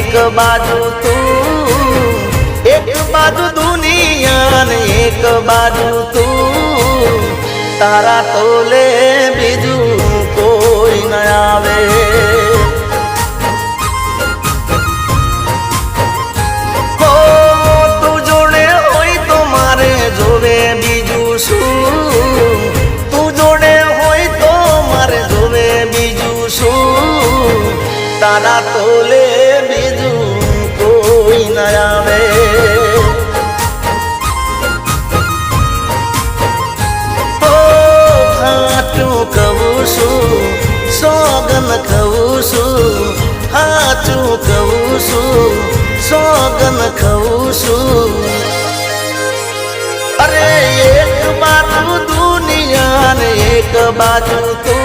एक बाजू तू, एक बाजू दुनिया ने एक बाजू तू, तारा तोले बीजू कोई न आवे। हो तू जोड़े होई तो मारे जोवे बीजू शू, तू जोड़े होई तो मारे जोवे बीजू शू, तारा तोले बीजू कोई न आवे। हो हाचू कहूं छू सोगन कहूं छू, हाचू कहूं छू सोगन कहूं छू। अरे एक बाजू दुनिया ने एक बाजू तू,